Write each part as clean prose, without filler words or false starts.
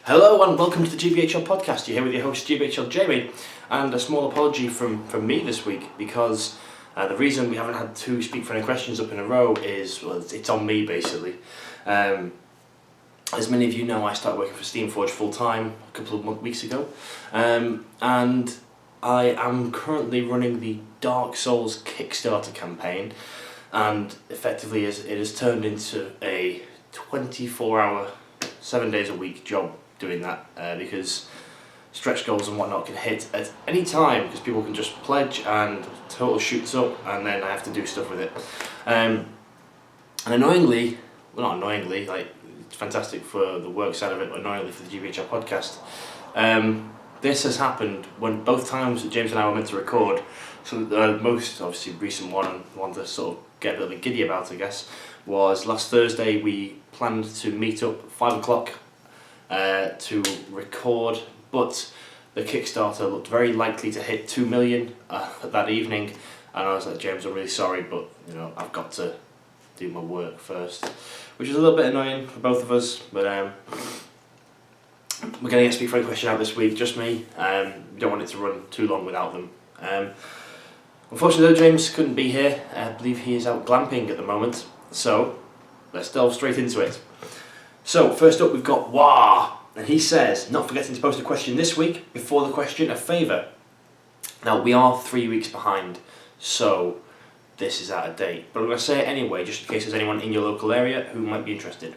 Hello and welcome to the GBHL podcast. You're here with your host GBHL Jamie, and a small apology from me this week because the reason we haven't had two Speak Friendly questions up in a row is, well, it's on me basically. As many of you know, I started working for Steamforge full time a couple of weeks ago, and I am currently running the Dark Souls Kickstarter campaign, and effectively it has turned into a 24-hour, 7 days a week job doing that because stretch goals and whatnot can hit at any time because people can just pledge and total shoots up, and then I have to do stuff with it. And annoyingly, well, not annoyingly, like, it's fantastic for the work side of it, but annoyingly for the GBHL podcast, this has happened when both times that James and I were meant to record. So the most obviously recent one to sort of get a little bit giddy about, I guess, was last Thursday. We planned to meet up at 5 o'clock to record, but the Kickstarter looked very likely to hit 2 million that evening, and I was like, James, I'm really sorry, but you know, I've got to do my work first, which is a little bit annoying for both of us, but we're going to get a Speak Friendly question out this week, just me. Don't want it to run too long without them. Unfortunately though, James couldn't be here. I believe he is out glamping at the moment, so let's delve straight into it. So first up we've got Wah, and he says, not forgetting to post a question this week, before the question, a favour. Now we are 3 weeks behind, so this is out of date, but I'm going to say it anyway, just in case there's anyone in your local area who might be interested.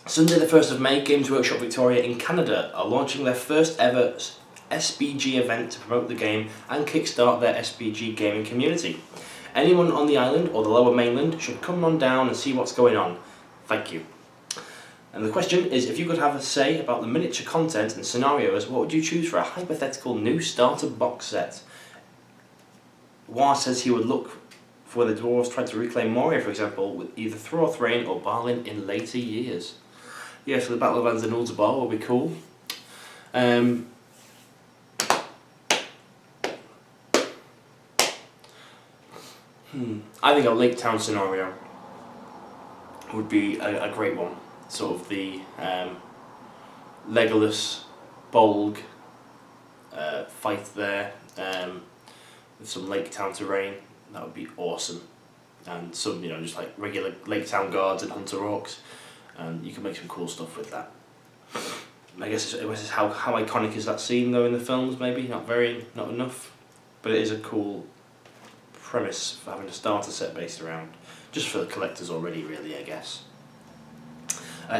Sunday the 1st of May, Games Workshop Victoria in Canada are launching their first ever SBG event to promote the game and kickstart their SBG gaming community. Anyone on the island or the lower mainland should come on down and see what's going on. Thank you. And the question is, if you could have a say about the miniature content and scenarios, what would you choose for a hypothetical new starter box set? Wah says he would look for when the dwarves tried to reclaim Moria, for example, with either Thrain or Balin in later years. Yeah, so the Battle of Anzanulzabar will be cool. I think a Lake Town scenario would be a great one. Sort of the Legolas, Bolg fight there with some Lake Town terrain. That would be awesome. And some, you know, just like regular Lake Town guards and hunter orcs, and you can make some cool stuff with that. I guess it's how iconic is that scene though in the films? Maybe not enough, but it is a cool premise for having a starter set based around, just for the collectors already, really, I guess.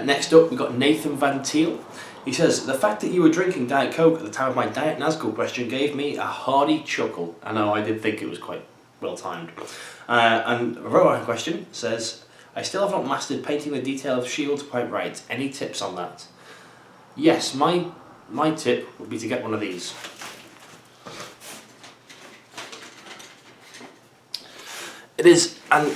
Next up, we've got Nathan Van Thiel. He says, the fact that you were drinking Diet Coke at the time of my Diet Nazgul question gave me a hearty chuckle. I know, I did think it was quite well timed. And Rowan question says, I still have not mastered painting the detail of shields quite right. Any tips on that? Yes, my tip would be to get one of these. It is an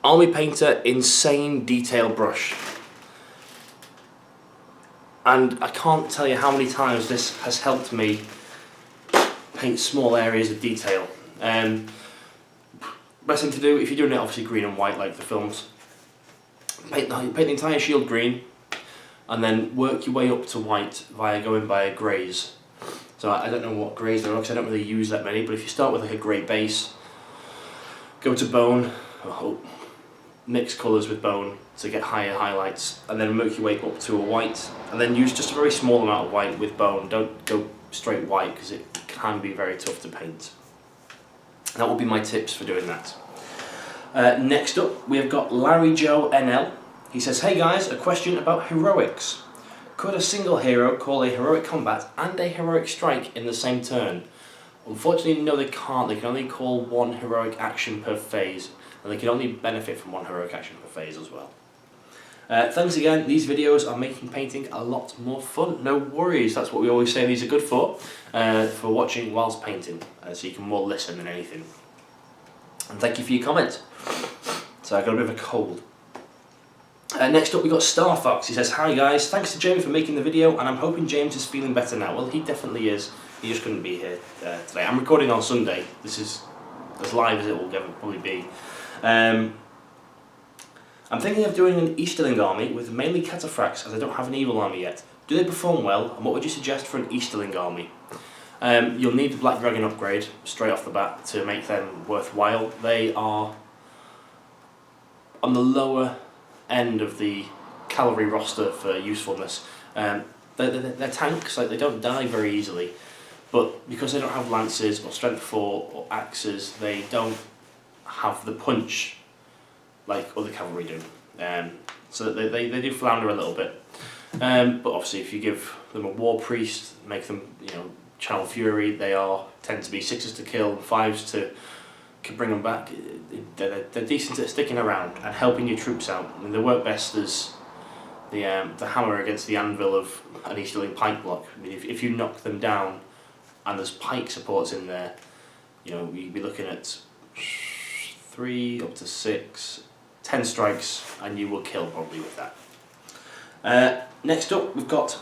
Army Painter insane detail brush, and I can't tell you how many times this has helped me paint small areas of detail. Best thing to do, if you're doing it obviously green and white like the films, paint the entire shield green and then work your way up to white via going by greys. So I don't know what greys there are because I don't really use that many, but if you start with like a grey base, go to bone, mix colours with bone to get higher highlights, and then work your way up to a white, and then use just a very small amount of white with bone. Don't go straight white because it can be very tough to paint. That would be my tips for doing that. Next up, we have got Larry Joe NL. He says, hey guys, a question about heroics. Could a single hero call a heroic combat and a heroic strike in the same turn? Unfortunately, no, they can't. They can only call one heroic action per phase, and they can only benefit from one heroic action per phase as well. Thanks again, these videos are making painting a lot more fun. No worries, that's what we always say these are good for watching whilst painting, so you can more listen than anything. And thank you for your comment. So I got a bit of a cold. Next up we got Star Fox. He says, hi guys, thanks to Jamie for making the video, and I'm hoping James is feeling better now. Well, he definitely is. He just couldn't be here today. I'm recording on Sunday. This is as live as it will ever probably be. I'm thinking of doing an Easterling army with mainly cataphracts as I don't have an evil army yet. Do they perform well, and what would you suggest for an Easterling army? You'll need the Black Dragon upgrade straight off the bat to make them worthwhile. They are on the lower end of the cavalry roster for usefulness. They're tanks, like they don't die very easily, but because they don't have lances or strength 4 or axes, they don't have the punch like other cavalry do. So they do flounder a little bit. But obviously, if you give them a war priest, make them channel fury, they tend to be 6s to kill, 5s to bring them back. They're decent at sticking around and helping your troops out. I mean, they work best as the hammer against the anvil of an Easterling pike block. I mean, if you knock them down and there's pike supports in there, you'd be looking at 3 up to 6, 10 strikes, and you will kill probably with that. Next up, we've got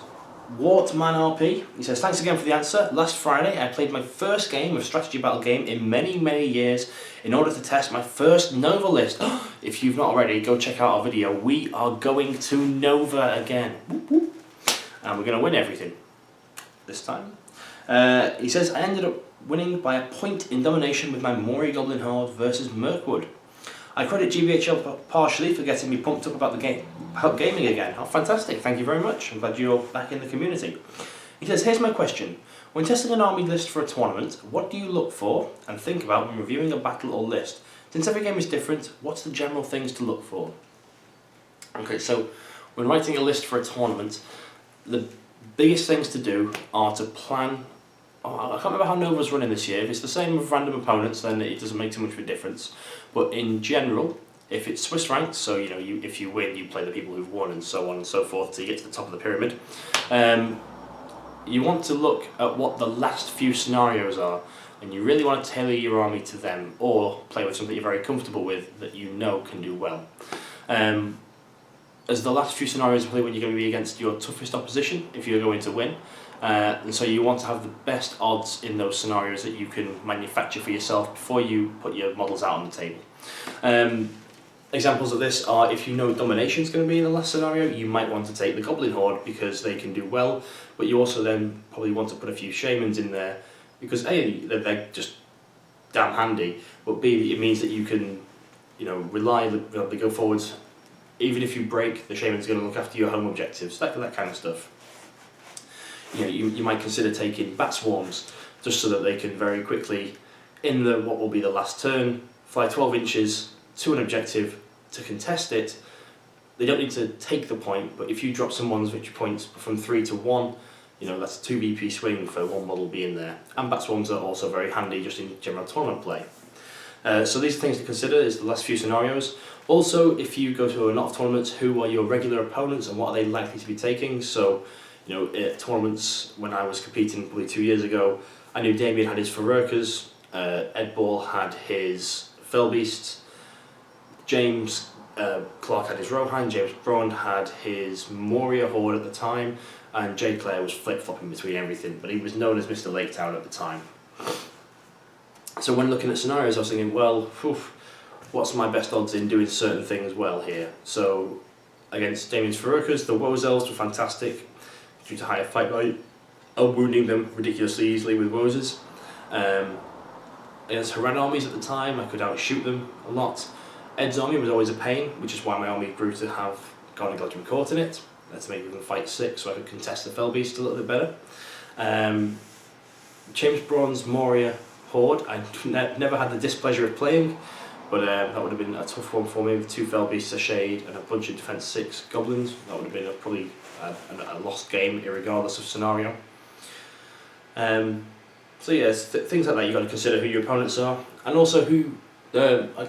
Wartman RP. He says, thanks again for the answer. Last Friday, I played my first game of strategy battle game in many, many years in order to test my first Nova list. If you've not already, go check out our video. We are going to Nova again. Whoop, whoop. And we're going to win everything this time. He says, I ended up winning by a point in domination with my Mori Goblin Horde versus Mirkwood. I credit GBHL partially for getting me pumped up about gaming again. Oh, fantastic, thank you very much. I'm glad you're back in the community. He says, here's my question. When testing an army list for a tournament, what do you look for and think about when reviewing a battle or list? Since every game is different, what's the general things to look for? Okay, so when writing a list for a tournament, the biggest things to do are to plan. I can't remember how Nova's running this year. If it's the same with random opponents, then it doesn't make too much of a difference. But in general, if it's Swiss ranked, so if you win, you play the people who've won, and so on and so forth, till you get to the top of the pyramid. You want to look at what the last few scenarios are, and you really want to tailor your army to them, or play with something you're very comfortable with that you know can do well. As the last few scenarios are when you're going to be against your toughest opposition, if you're going to win. And so you want to have the best odds in those scenarios that you can manufacture for yourself before you put your models out on the table. Examples of this are, if you know domination is going to be in the last scenario, you might want to take the Goblin Horde because they can do well, but you also then probably want to put a few Shamans in there because A, they're just damn handy, but B, it means that you can reliably go forwards. Even if you break, the Shaman's going to look after your home objectives, that kind of stuff. You might consider taking Bat Swarms just so that they can very quickly, in what will be the last turn, fly 12 inches to an objective to contest it. They don't need to take the point, but if you drop someone's victory points from 3 to 1, that's a 2 BP swing for one model being there. And Bat Swarms are also very handy just in general tournament play. So these are things to consider is the last few scenarios. Also, if you go to a lot of tournaments, who are your regular opponents and what are they likely to be taking? So, at tournaments when I was competing probably 2 years ago, I knew Damien had his Ferrurkas, Ed Ball had his Fellbeasts, James Clark had his Rohan, James Braun had his Moria Horde at the time, and Jay Clare was flip-flopping between everything, but he was known as Mr. Lake Town at the time. So when looking at scenarios, I was thinking, well, what's my best odds in doing certain things well here? So against Damien's Ferrurkas, the Woes Elves were fantastic due to higher fight value, wounding them ridiculously easily with Woses. Against Haran armies at the time, I could outshoot them a lot. Ed's army was always a pain, which is why my army grew to have Garner Gladrian Court in it. To make them fight 6 so I could contest the Fellbeast a little bit better. James Braun's Moria Horde, I never had the displeasure of playing, but that would have been a tough one for me with 2 Fellbeasts, a Shade, and a bunch of Defense 6 Goblins. That would have been probably a lost game, regardless of scenario. So yes, things like that you've got to consider who your opponents are, and also who.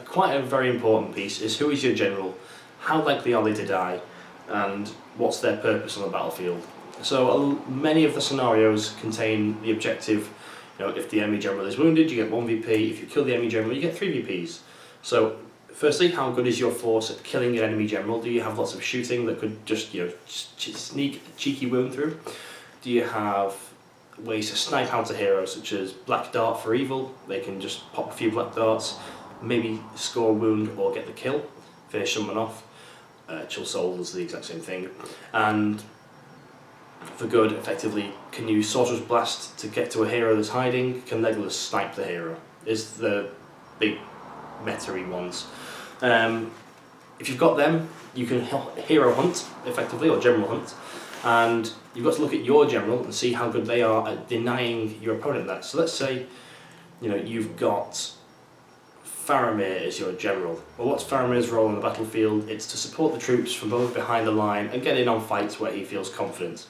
Quite a very important piece is who is your general, how likely are they to die, and what's their purpose on the battlefield. So many of the scenarios contain the objective. If the enemy general is wounded, you get 1 VP. If you kill the enemy general, you get 3 VPs. So, firstly, how good is your force at killing an enemy general? Do you have lots of shooting that could just sneak a cheeky wound through? Do you have ways to snipe out a hero, such as Black Dart for evil? They can just pop a few black darts, maybe score a wound or get the kill, finish someone off. Chill Soul does the exact same thing. And for good, effectively, can use Sorcerer's Blast to get to a hero that's hiding. Can Legolas snipe the hero? Is the big meta-y ones. If you've got them, you can hero hunt, effectively, or general hunt. And you've got to look at your general and see how good they are at denying your opponent that. So let's say, you've got Faramir as your general. Well, what's Faramir's role on the battlefield? It's to support the troops from both behind the line and get in on fights where he feels confident.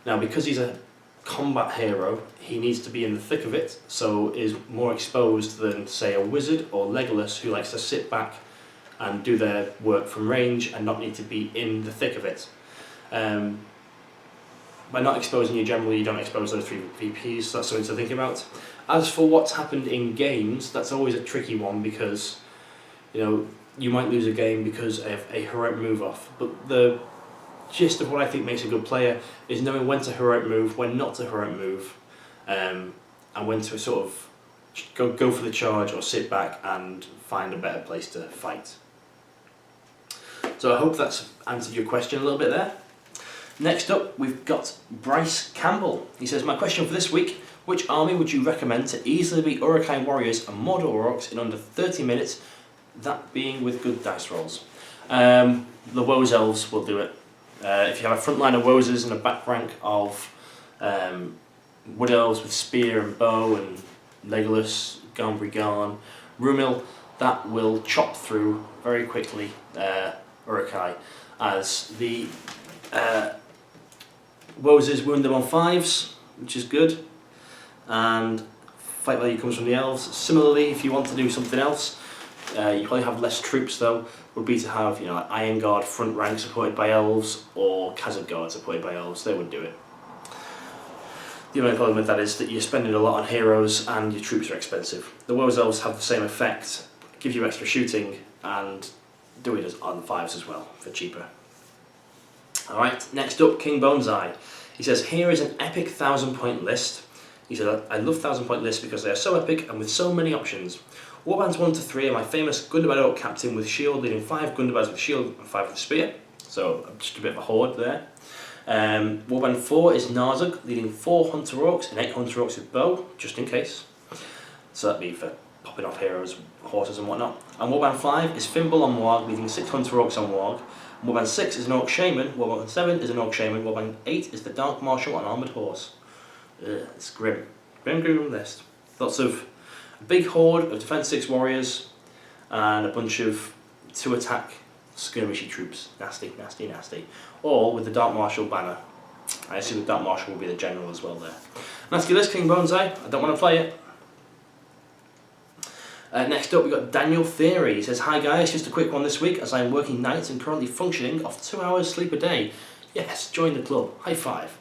Now, because he's a combat hero, he needs to be in the thick of it, so is more exposed than, say, a wizard or Legolas, who likes to sit back and do their work from range and not need to be in the thick of it. By not exposing your general, you don't expose those 3 VPs, so that's something to think about. As for what's happened in games, that's always a tricky one, because you might lose a game because of a heroic move off, but the gist of what I think makes a good player is knowing when to heroic move, when not to heroic move, and when to sort of go for the charge or sit back and find a better place to fight. So I hope that's answered your question a little bit there. Next up, we've got Bryce Campbell. He says, my question for this week, which army would you recommend to easily beat Uruk-hai warriors and Mordor orcs in under 30 minutes, that being with good dice rolls? The Woes Elves will do it. If you have a front line of Woses and a back rank of Wood Elves with spear and bow and Legolas, Garn, Rumil, that will chop through very quickly Uruk-hai, as the Woses wound them on 5s, which is good, and fight value comes from the elves. Similarly, if you want to do something else, you probably have less troops though, would be to have like Iron Guard front rank supported by elves, or Khazad Guard supported by elves. They would do it. The only problem with that is that you're spending a lot on heroes and your troops are expensive. The Woes Elves have the same effect, give you extra shooting, and do it on 5s as well, for cheaper. Alright, next up, King Boneseye. He says, here is an epic 1,000-point list. He said, I love 1,000-point lists because they are so epic and with so many options. Warbands 1 to 3 are my famous Gundabad Orc captain with shield, leading 5 Gundabads with shield and 5 with spear. So just a bit of a horde there. Warband 4 is Narzug, leading 4 Hunter Orcs and 8 Hunter Orcs with bow, just in case. So that'd be for popping off heroes, horses and whatnot. And Warband 5 is Fimbul on Warg, leading 6 Hunter Orcs on Warg. Warband 6 is an Orc Shaman, Warband 7 is an Orc Shaman, Warband 8 is the Dark Marshal on Armoured Horse. It's grim. Grim list. Lots of a big horde of Defense 6 warriors and a bunch of 2 attack skirmishy troops. Nasty. All with the Dark Marshal banner. I assume the Dark Marshal will be the general as well there. Nasty list, King Boneseye. I don't want to play it. Next up, we've got Daniel Theory. He says, hi guys, just a quick one this week as I am working nights and currently functioning off 2 hours sleep a day. Yes, join the club. High five.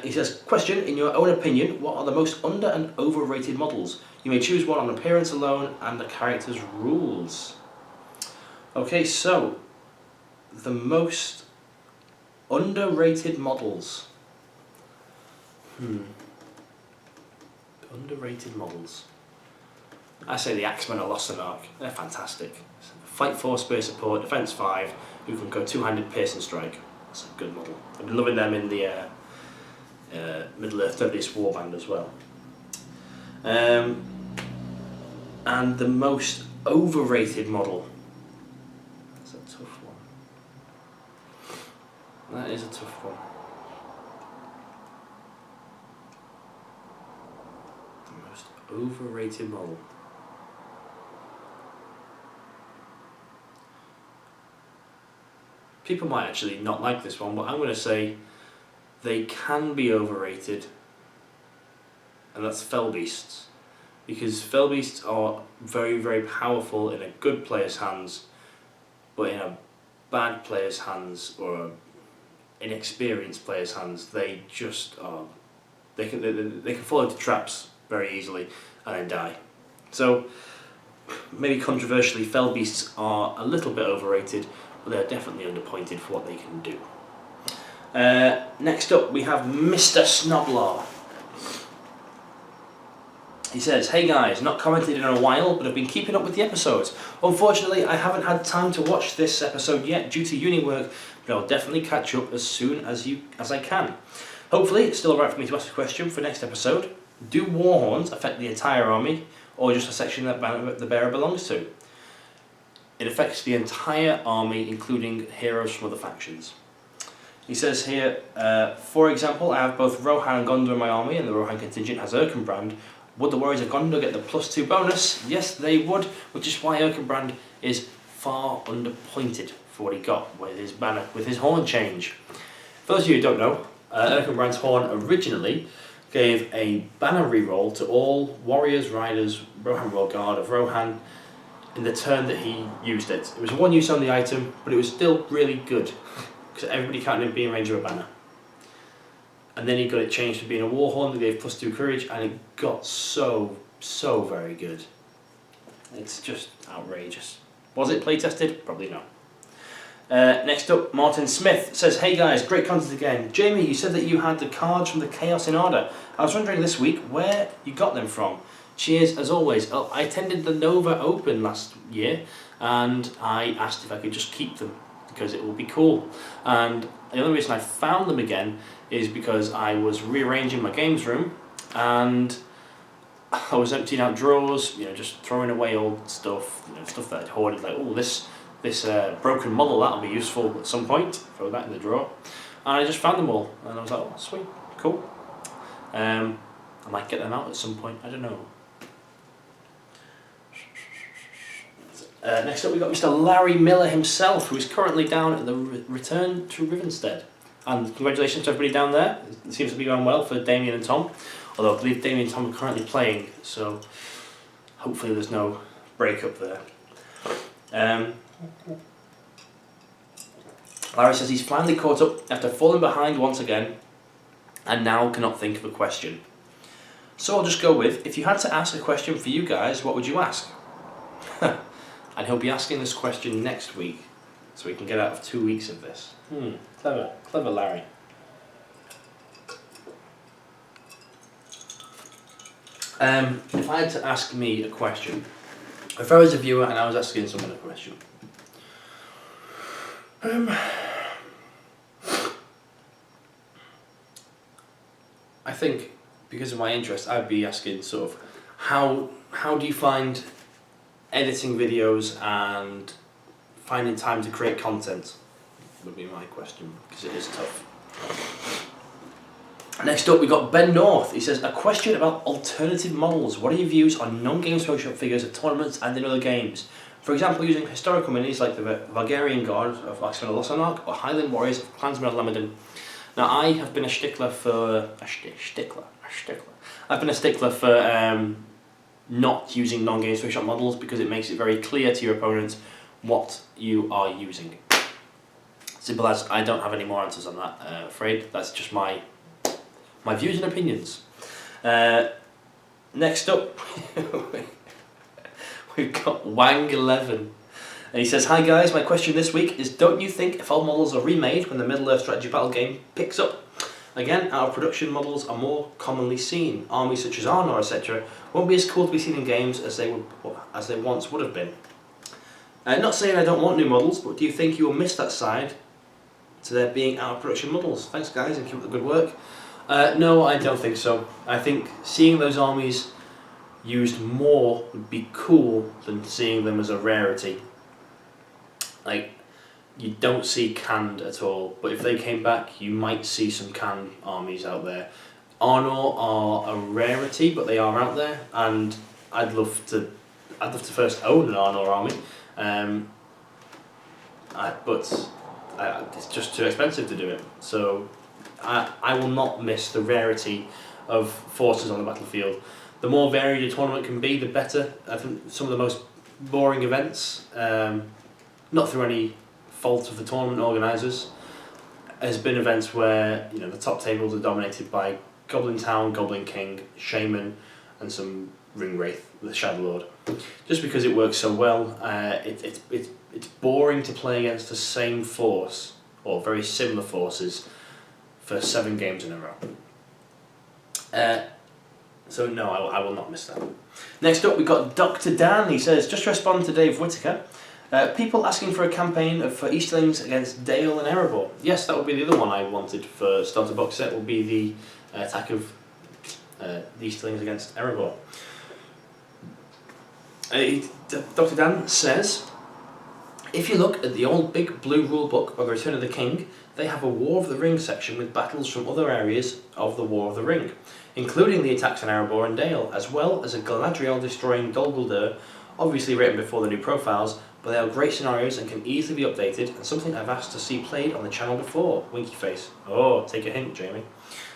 He says, question, in your own opinion, what are the most under and overrated models? You may choose one on appearance alone and the character's rules. Okay, so, the most underrated models. Underrated models. I say the Axemen or Lost Ark. They're fantastic. Fight 4, spear support, defense 5, who can go 2-handed pierce and strike. That's a good model. I've been loving them in the Middle-earth Deadliest Warband as well. And the most overrated model. That's a tough one. That is a tough one. The most overrated model. People might actually not like this one, but I'm going to say they can be overrated, and that's Fellbeasts. Because Fellbeasts are very, very powerful in a good player's hands, but in a bad player's hands or an inexperienced player's hands, they just are. They can fall into traps very easily and then die. So maybe controversially, Fellbeasts are a little bit overrated, but they're definitely underpointed for what they can do. Next up, we have Mr. Snoblaw. He says, hey guys, not commented in a while, but I've been keeping up with the episodes. Unfortunately, I haven't had time to watch this episode yet due to uni work, but I'll definitely catch up as soon as I can. Hopefully, it's still alright for me to ask a question for next episode. Do war horns affect the entire army, or just a section that the bearer belongs to? It affects the entire army, including heroes from other factions. He says here, for example, I have both Rohan and Gondor in my army, and the Rohan contingent has Erkenbrand. Would the warriors of Gondor get the +2 bonus? Yes, they would, which is why Erkenbrand is far underpointed for what he got with his banner, with his horn change. For those of you who don't know, Erkenbrand's horn originally gave a banner reroll to all warriors, riders, Rohan Royal Guard of Rohan in the turn that he used it. It was a one use only item, but it was still really good because everybody counted being in range of a banner. And then he got it changed to being a war horn that gave +2 courage, and it got so very good. It's just outrageous. Was it play tested? Probably not. Next up, Martin Smith says, hey guys, great content again. Jamie, you said that you had the cards from the Chaos in Order. I was wondering this week where you got them from. Cheers as always. I attended the Nova Open last year and I asked if I could just keep them because it will be cool. And the only reason I found them again is because I was rearranging my games room and I was emptying out drawers, just throwing away old stuff, stuff that I'd hoarded, like, oh, this broken model, that'll be useful at some point. Throw that in the drawer. And I just found them all, and I was like, oh, sweet, cool. I might get them out at some point, I don't know. Next up, we've got Mr. Larry Miller himself, who is currently down at the Return to Rivenstead. And congratulations to everybody down there. It seems to be going well for Damien and Tom. Although I believe Damien and Tom are currently playing, so hopefully there's no breakup there. Larry says he's finally caught up after falling behind once again and now cannot think of a question. So I'll just go with, if you had to ask a question for you guys, what would you ask? And he'll be asking this question next week, so we can get out of 2 weeks of this. Clever Larry. If I had to ask me a question, if I was a viewer and I was asking someone a question, I think because of my interest, I'd be asking sort of how do you find editing videos and finding time to create content would be my question, because it is tough. Next up, we got Ben North. He says, a question about alternative models. What are your views on non-Games Workshop figures at tournaments and in other games? For example, using historical minis like the Valgarian Guard of Laxman of Losanark or Highland Warriors of Clansmen of Lamadin. Now, I have been a stickler for... I've been a stickler for not using non-Games Workshop models because it makes it very clear to your opponent what you are using. Simple as, I don't have any more answers on that, afraid. That's just my views and opinions. Next up, we've got Wang11. And he says, hi guys, my question this week is, don't you think if all models are remade when the Middle-earth strategy battle game picks up? Again, out of production models are more commonly seen. Armies such as Arnor, etc. won't be as cool to be seen in games as they once would have been. Not saying I don't want new models, but do you think you will miss that side to there being out of production models? Thanks guys and keep up the good work. No, I don't think so. I think seeing those armies used more would be cool than seeing them as a rarity. Like, you don't see canned at all, but if they came back, you might see some canned armies out there. Arnor are a rarity, but they are out there, and I'd love to first own an Arnor army, but it's just too expensive to do it. So I will not miss the rarity of forces on the battlefield. The more varied a tournament can be, the better. I think some of the most boring events, not through any fault of the tournament organisers, has been events where the top tables are dominated by Goblin Town, Goblin King, Shaman, and some Ring Wraith with the Shadow Lord. Just because it works so well, it's boring to play against the same force or very similar forces for 7 games in a row. So no, I will not miss that. Next up, we got Dr. Dan. He says, just to respond to Dave Whittaker, people asking for a campaign for Easterlings against Dale and Erebor. Yes, that would be the other one I wanted for starter box set, would be the attack of the Easterlings against Erebor. Dr. Dan says, if you look at the old big blue rulebook of the Return of the King, they have a War of the Ring section with battles from other areas of the War of the Ring, including the attacks on Erebor and Dale, as well as a Galadriel destroying Dol Guldur, obviously written before the new profiles, but they are great scenarios and can easily be updated, and something I've asked to see played on the channel before. Winky face. Oh, take a hint, Jamie.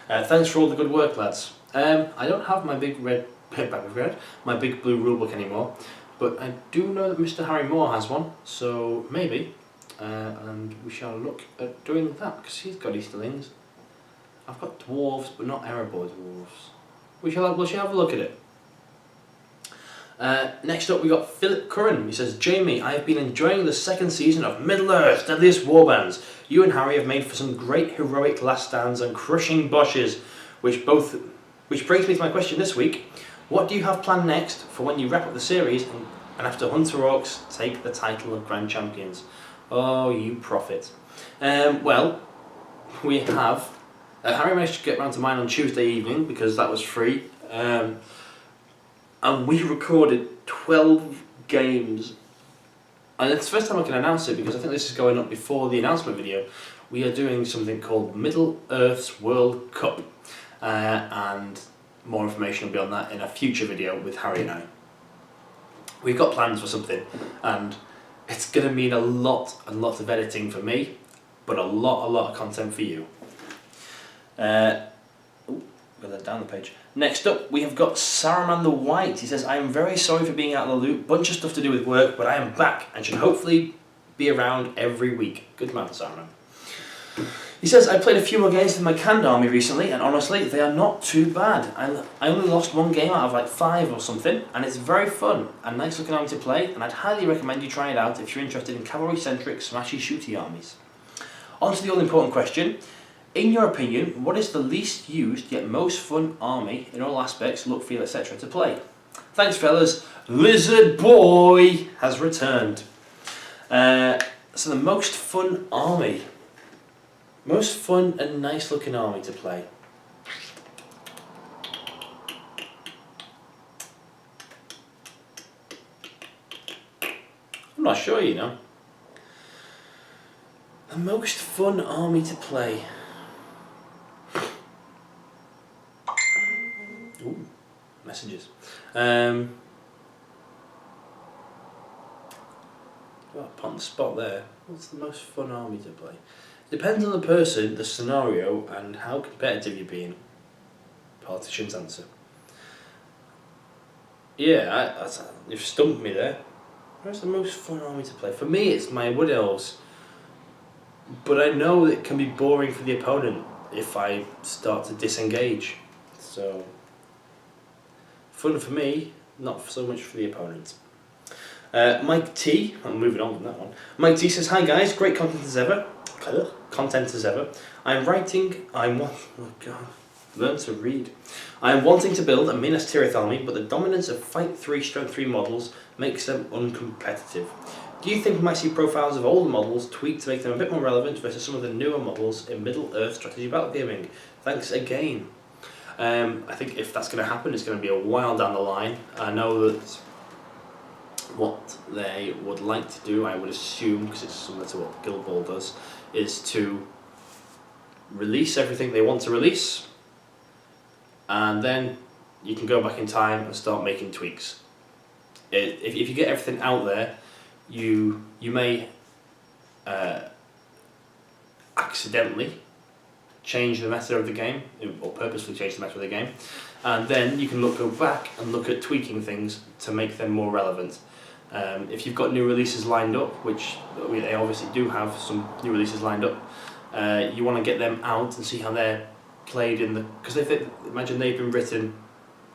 Thanks for all the good work, lads. I don't have my big my big blue rulebook anymore, but I do know that Mr. Harry Moore has one, so maybe, and we shall look at doing that, because he's got Easterlings. I've got dwarves, but not Erebor dwarves. We shall have a look at it. Next up we got Philip Curran. He says, Jamie, I have been enjoying the second season of Middle-earth Deadliest Warbands. You and Harry have made for some great heroic last stands and crushing bosses, which brings me to my question this week. What do you have planned next for when you wrap up the series and after Hunter Orcs take the title of Grand Champions? Oh, you prophet. Well, we have... Harry managed to get round to mine on Tuesday evening because that was free. And we recorded 12 games. And it's the first time I can announce it because I think this is going up before the announcement video. We are doing something called Middle-earth's World Cup. And more information will be on that in a future video with Harry and I. We've got plans for something, and it's going to mean a lot of editing for me, but a lot of content for you. Got that down the page. Next up, we have got Saruman the White. He says, I am very sorry for being out of the loop, bunch of stuff to do with work, but I am back and should hopefully be around every week. Good man, Saruman. He says, I played a few more games with my canned army recently, and honestly, they are not too bad. I only lost one game out of like 5 or something, and it's very fun and nice looking army to play, and I'd highly recommend you try it out if you're interested in cavalry-centric, smashy, shooty armies. On to the all-important question. In your opinion, what is the least used yet most fun army in all aspects, look, feel, etc. to play? Thanks, fellas. Lizard Boy has returned. So the most fun army. Most fun and nice looking army to play. I'm not sure, you know. The most fun army to play. Ooh, messages. Got put on the spot there. What's the most fun army to play? Depends on the person, the scenario, and how competitive you're being. Politician's answer. Yeah, you've stumped me there. Where's the most fun army to play? For me, it's my Wood Elves. But I know it can be boring for the opponent if I start to disengage. So, fun for me, not so much for the opponent. Mike T, I'm moving on from that one. Mike T says, hi guys, great content as ever. Learn to read. I am wanting to build a Minas Tirith army, but the dominance of Fight 3 Strength 3 models makes them uncompetitive. Do you think we might see profiles of older models tweaked to make them a bit more relevant versus some of the newer models in Middle-earth strategy battle gaming? Thanks again. I think if that's going to happen, it's going to be a while down the line. I know that what they would like to do, I would assume, because it's similar to what Guild Ball does, is to release everything they want to release, and then you can go back in time and start making tweaks. If you get everything out there, you may accidentally change the meta of the game, or purposefully change the meta of the game, and then you can go back and look at tweaking things to make them more relevant. If you've got new releases lined up, which they obviously do have some new releases lined up, you want to get them out and see how they're played in the... Because imagine they've been written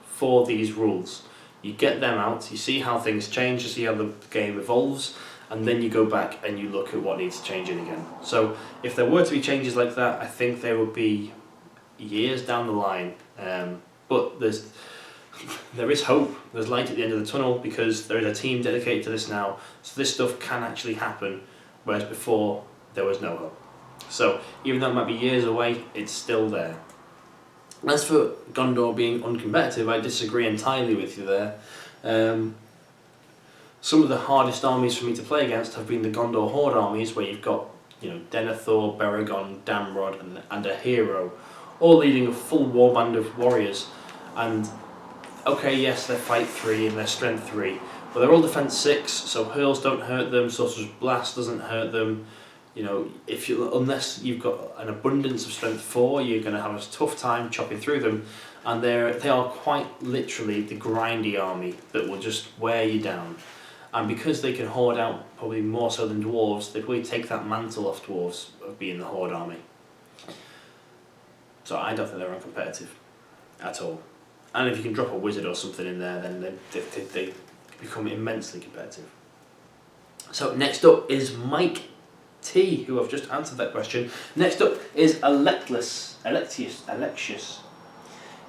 for these rules. You get them out, you see how things change, you see how the game evolves, and then you go back and you look at what needs changing again. So if there were to be changes like that, I think they would be years down the line. But there is hope, there's light at the end of the tunnel, because there is a team dedicated to this now, so this stuff can actually happen, whereas before there was no hope. So even though it might be years away, it's still there. As for Gondor being uncompetitive, I disagree entirely with you there. Some of the hardest armies for me to play against have been the Gondor Horde armies, where you've got, you know, Denethor, Baragon, Damrod, and a hero, all leading a full warband of warriors. And okay, yes, they're fight 3 and they're strength 3, but they're all defense 6, so hurls don't hurt them, Sorcerer's Blast doesn't hurt them. You know, unless you've got an abundance of strength 4, you're going to have a tough time chopping through them. And they are quite literally the grindy army that will just wear you down. And because they can hoard out probably more so than dwarves, they probably take that mantle off dwarves of being the horde army. So I don't think they're uncompetitive at all. And if you can drop a wizard or something in there, then they become immensely competitive. So next up is Mike T, who I've just answered that question. Next up is Alexius.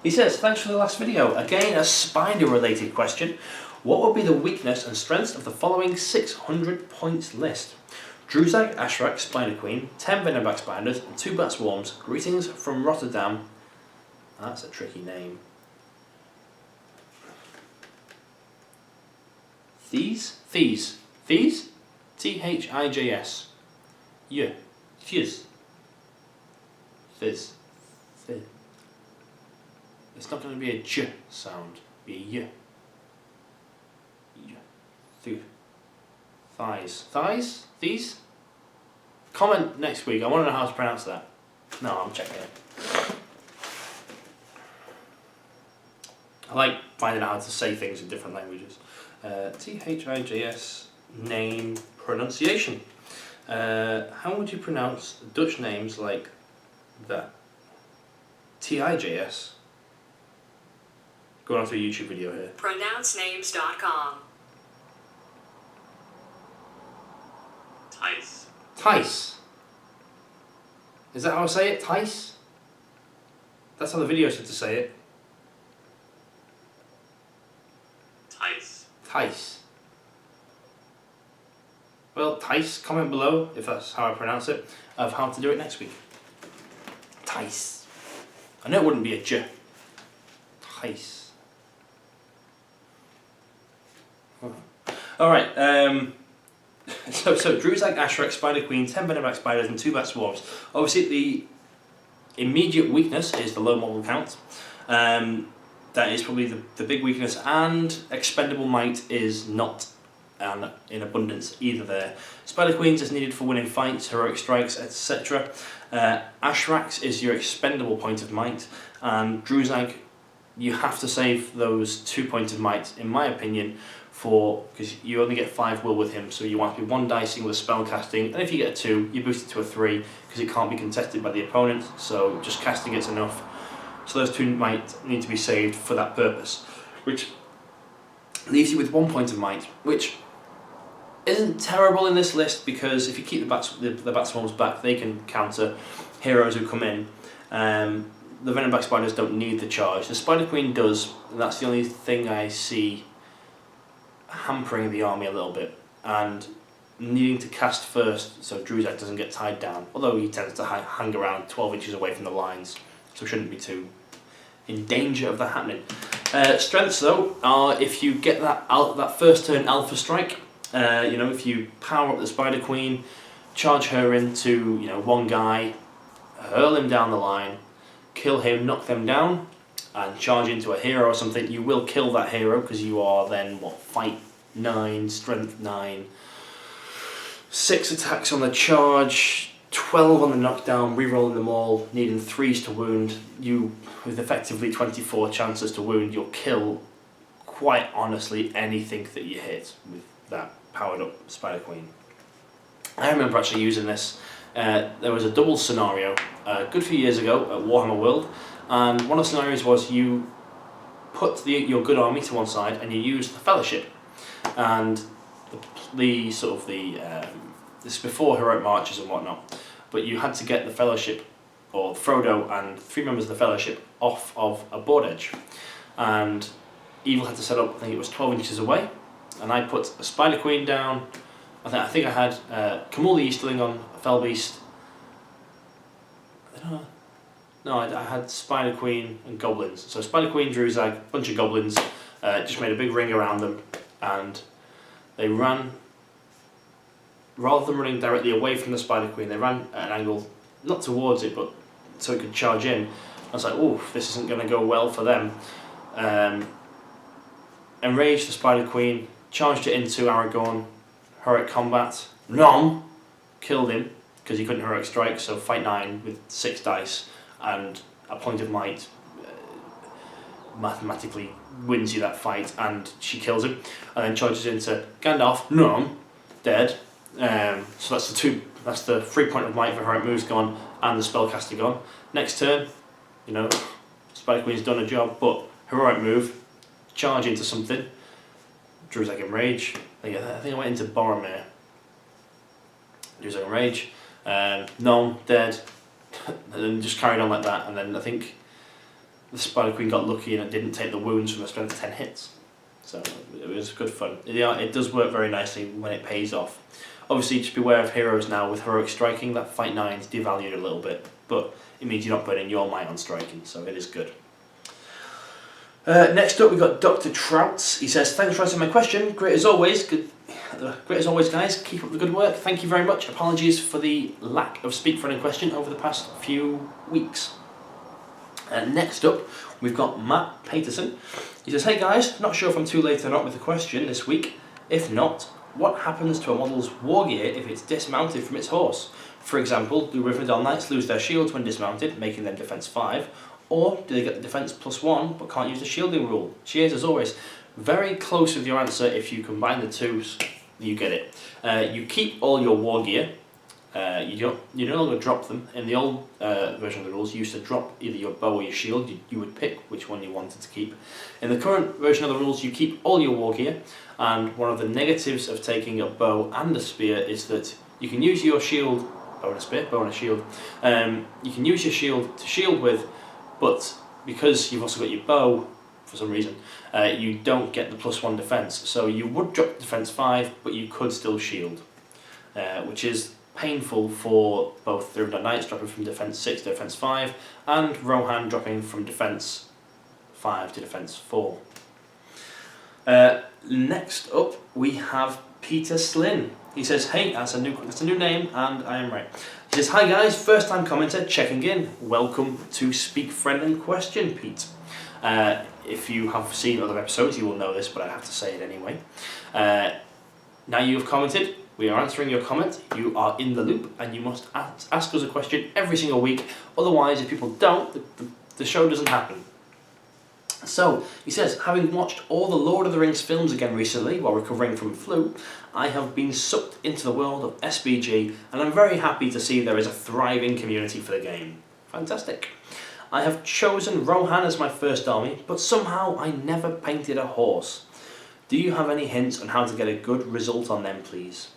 He says, thanks for the last video. Again, a spider related question. What would be the weakness and strengths of the following 600 points list? Druzag, Ashrak, Spider Queen, 10 Venomback Spiders, and 2 Bat Swarms. Greetings from Rotterdam. That's a tricky name. These? T-H-I-J-S. Yeah. Fizz. Fizz. Fizz. It's not going to be a J sound. Be a Y. Y. Thighs. Thighs? These? Comment next week. I want to know how to pronounce that. No, I'm checking it. I like finding out how to say things in different languages. T-H-I-J-S name pronunciation. How would you pronounce Dutch names like that? T-I-J-S. Going on to a YouTube video here. Pronouncenames.com. Tice. Tice. Is that how I say it? Tice? That's how the video said to say it. Tice. Tice. Well, Tice, comment below if that's how I pronounce it, of how to do it next week. Tice. I know it wouldn't be a J. Tice. Alright, so Druzag, Ashrak, Spider Queen, 10 Venomback Spiders, and 2 Bat Swarms. Obviously, the immediate weakness is the low model count. That is probably the big weakness, and expendable might is not in abundance either there. Spider Queens is needed for winning fights, heroic strikes, etc. Ashrax is your expendable point of might, and Druzag, you have to save those 2 points of might, in my opinion, because you only get 5 will with him, so you want to be 1 dicing with spell casting, and if you get a 2, you boost it to a 3 because it can't be contested by the opponent, so just casting it's enough. So those 2 might need to be saved for that purpose, which leaves you with 1 point of might, which isn't terrible in this list because if you keep the Bat Swarms back, they can counter heroes who come in. The Venomback Spiders don't need the charge. The Spider Queen does, and that's the only thing I see hampering the army a little bit, and needing to cast first so Druzag doesn't get tied down, although he tends to hang around 12 inches away from the lines, so shouldn't be too in danger of that happening. Strengths though are if you get that first turn alpha strike, you know, if you power up the Spider Queen, charge her into, you know, one guy, hurl him down the line, kill him, knock them down, and charge into a hero or something, you will kill that hero because you are then, what, fight 9, strength 9, 6 attacks on the charge, 12 on the knockdown, re-rolling them all, needing 3s to wound. You, with effectively 24 chances to wound, you'll kill, quite honestly, anything that you hit with that powered up Spider Queen. I remember actually using this. There was a double scenario a good few years ago at Warhammer World, and one of the scenarios was you put your good army to one side and you use the Fellowship, and this is before heroic marches and whatnot, but you had to get the Fellowship, or Frodo and 3 members of the Fellowship, off of a board edge, and Evil had to set up, I think it was 12 inches away, and I put a Spider Queen down. I think I had Kamul the Easterling on a Fell Beast. I don't know. No, I had Spider Queen and Goblins. So Spider Queen, Druzag, bunch of Goblins, just made a big ring around them, and they ran, rather than running directly away from the Spider Queen, they ran at an angle, not towards it, but so it could charge in. I was like, oh, this isn't going to go well for them. Enraged the Spider Queen, charged it into Aragorn, heroic combat, Nom, killed him, because he couldn't heroic strike, so fight 9 with 6 dice, and a point of might mathematically wins you that fight, and she kills him, and then charges into Gandalf, Nom, dead. So that's the 3 point of might for heroic moves gone, and the spellcaster gone. Next turn, Spider Queen's done a job, but heroic move, charge into something, Druzag Enrage. I think I went into Boromir. Druzag Enrage, Nom, dead, and then just carried on like that, and then I think the Spider Queen got lucky and it didn't take the wounds from a strength of 10 hits. So it was good fun. It does work very nicely when it pays off. Obviously, just beware of heroes now with heroic striking. That fight 9 is devalued a little bit, but it means you're not putting your might on striking, so it is good. Next up, we've got Dr. Trouts. He says, thanks for answering my question. Great as always. Great as always, guys. Keep up the good work. Thank you very much. Apologies for the lack of Speak Friendly question over the past few weeks. Next up, we've got Matt Paterson. He says, hey guys, not sure if I'm too late or not with the question this week. If not, what happens to a model's war gear if it's dismounted from its horse? For example, do Rivendell Knights lose their shields when dismounted, making them defense 5? Or do they get the defense +1 but can't use the shielding rule? Cheers as always. Very close with your answer. If you combine the two, you get it. You keep all your war gear. You no longer drop them. In the old version of the rules, you used to drop either your bow or your shield. You would pick which one you wanted to keep. In the current version of the rules, you keep all your war gear, and one of the negatives of taking a bow and a spear is that you can use your shield, bow and a spear, bow and a shield. You can use your shield to shield with, but because you've also got your bow, for some reason, you don't get the +1 defense. So you would drop defense 5, but you could still shield, which is painful for both the Rivendell Knights dropping from defense 6 to defense 5, and Rohan dropping from defense 5 to defense 4. Next up, we have Peter Slynn. He says, hey, that's a new name, and I am right. He says, hi guys, first time commenter checking in. Welcome to Speak Friendly Question, Pete. If you have seen other episodes, you will know this, but I have to say it anyway. Now you have commented, we are answering your comment. You are in the loop, and you must ask us a question every single week. Otherwise, if people don't, the show doesn't happen. So, he says, having watched all the Lord of the Rings films again recently while recovering from flu, I have been sucked into the world of SBG, and I'm very happy to see there is a thriving community for the game. Fantastic. I have chosen Rohan as my first army, but somehow I never painted a horse. Do you have any hints on how to get a good result on them, please?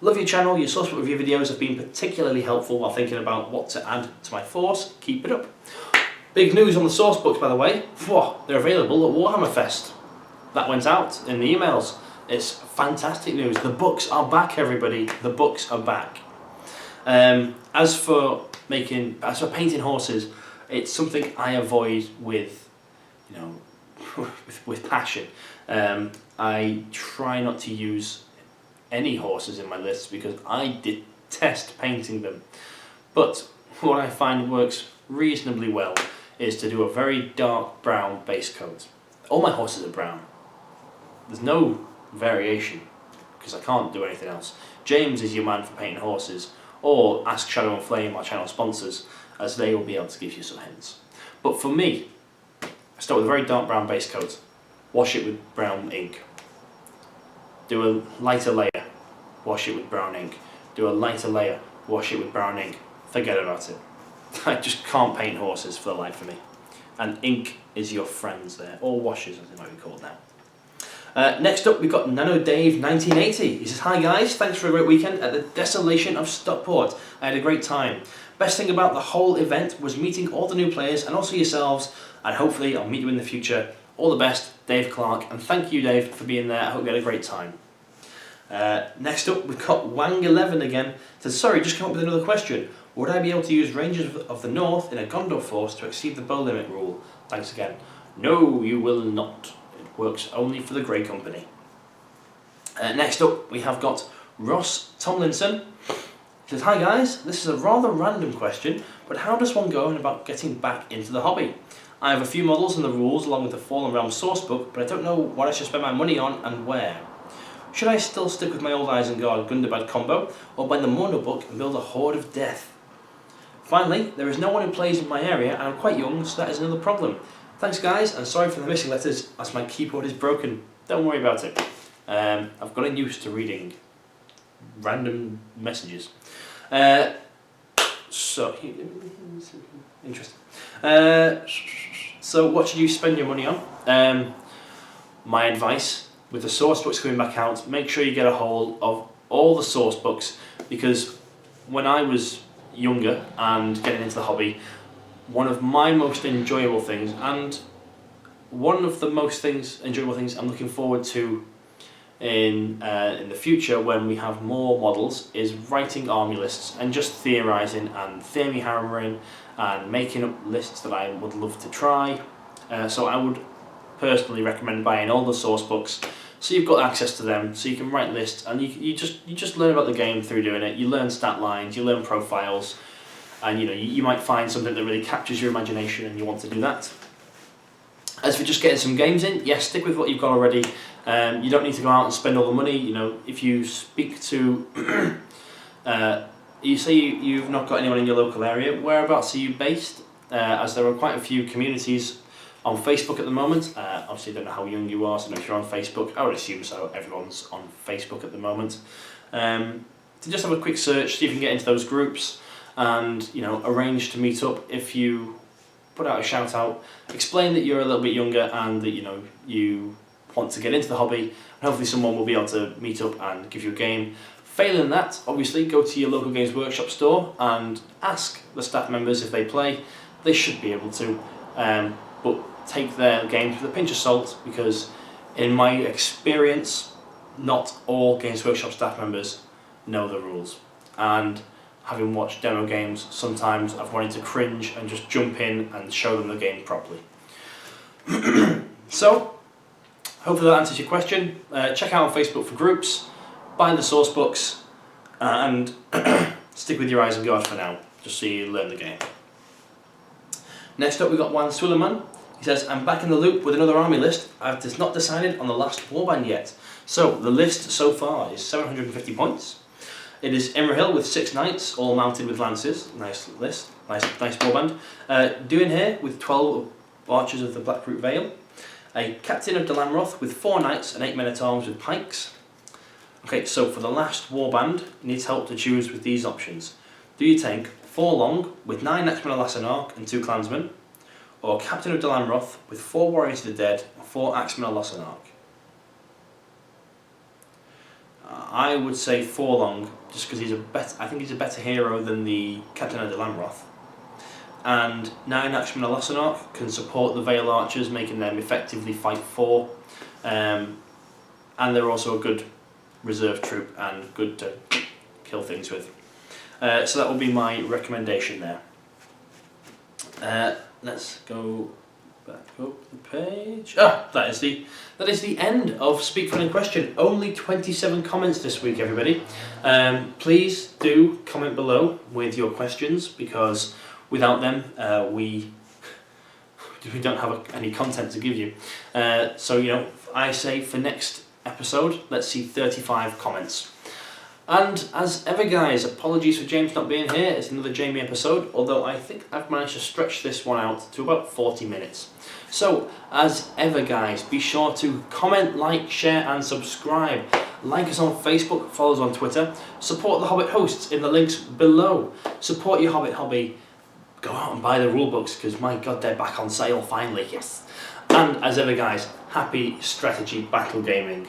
Love your channel. Your sourcebook review videos have been particularly helpful while thinking about what to add to my force. Keep it up. Big news on the sourcebooks, by the way. They're available at Warhammer Fest. That went out in the emails. It's fantastic news. The books are back, everybody. The books are back. As for painting horses, it's something I avoid with, with passion. I try not to use any horses in my lists because I detest painting them. But what I find works reasonably well is to do a very dark brown base coat. All my horses are brown. There's no variation because I can't do anything else. James is your man for painting horses, or ask Shadow and Flame, our channel sponsors, as they will be able to give you some hints. But for me, I start with a very dark brown base coat, wash it with brown ink, do a lighter layer, wash it with brown ink, do a lighter layer, wash it with brown ink, forget about it. I just can't paint horses for the life of me. And ink is your friends there, or washes as they might be called now. Next up, we've got Nano Dave 1980. He says, hi guys, thanks for a great weekend at the Desolation of Stockport. I had a great time. Best thing about the whole event was meeting all the new players and also yourselves, and hopefully I'll meet you in the future. All the best, Dave Clark, and thank you, Dave, for being there. I hope you had a great time. Next up, we've got Wang11 again. Says, sorry, just come up with another question. Would I be able to use Rangers of the North in a Gondor force to exceed the bow limit rule? Thanks again. No, you will not. It works only for the Grey Company. Next up, we have got Ross Tomlinson. He says, hi guys, this is a rather random question, but how does one go about getting back into the hobby? I have a few models and the rules along with the Fallen Realms sourcebook, but I don't know what I should spend my money on and where. Should I still stick with my old Isengard Gundabad combo, or buy the Mono book and build a Horde of Death? Finally, there is no one who plays in my area and I'm quite young, so that is another problem. Thanks guys, and sorry for the missing letters as my keyboard is broken. Don't worry about it. I've gotten used to reading random messages. So, interesting. So what should you spend your money on? My advice, with the source books coming back out, make sure you get a hold of all the source books, because when I was younger and getting into the hobby, one of my most enjoyable things, and one of the most enjoyable things I'm looking forward to in the future when we have more models, is writing army lists and just theorising and theory hammering and making up lists that I would love to try. So I would personally recommend buying all the source books so you've got access to them, so you can write lists, and you just learn about the game through doing it. You learn stat lines, you learn profiles, and you might find something that really captures your imagination and you want to do that. As for just getting some games in, yes, stick with what you've got already. You don't need to go out and spend all the money. If you speak to, you say you've not got anyone in your local area, whereabouts are you based? As there are quite a few communities on Facebook at the moment. Obviously, I don't know how young you are, so if you're on Facebook, I would assume so. Everyone's on Facebook at the moment. So just have a quick search, see if you can get into those groups, and arrange to meet up. If you put out a shout out, explain that you're a little bit younger and that you want to get into the hobby, and hopefully someone will be able to meet up and give you a game. Failing that, obviously go to your local Games Workshop store and ask the staff members if they play. They should be able to, but take their games with a pinch of salt, because in my experience, not all Games Workshop staff members know the rules, and having watched demo games, sometimes I've wanted to cringe and just jump in and show them the game properly. So, hopefully that answers your question. Check out on Facebook for groups, buy the source books, and stick with your Isengard for now, just so you learn the game. Next up, we've got Juan Suleiman. He says, I'm back in the loop with another army list. I've just not decided on the last warband yet. So, the list so far is 750 points. It is Imrahil with 6 knights, all mounted with lances. Nice list, nice warband. Doing here with 12 archers of the Blackroot Vale. A captain of Delamroth with 4 knights and 8 men-at-arms with pikes. Okay, so for the last warband, you need help to choose with these options. Do you take 4 long with 9 Axemen of Lassenark and 2 clansmen, or Captain of Delamroth with 4 Warriors of the Dead and 4 Axemen of Lassenark? I would say 4 long, just because I think he's a better hero than the Captain of Delamroth. And 9 Axemen of Lassenark can support the Vale Archers, making them effectively fight 4. And they're also a good reserve troop and good to kill things with. So that will be my recommendation there. Let's go back up the page. That is the end of Speak Fun in Question. Only 27 comments this week, everybody. Please do comment below with your questions, because without them we don't have any content to give you. So I say for next episode, let's see 35 comments. And as ever, guys, apologies for James not being here. It's another Jamie episode, although I think I've managed to stretch this one out to about 40 minutes. So, as ever, guys, be sure to comment, like, share and subscribe. Like us on Facebook, follow us on Twitter. Support the Hobbit hosts in the links below. Support your Hobbit hobby. Go out and buy the rulebooks, because my god, they're back on sale finally, yes. And as ever, guys, happy strategy battle gaming.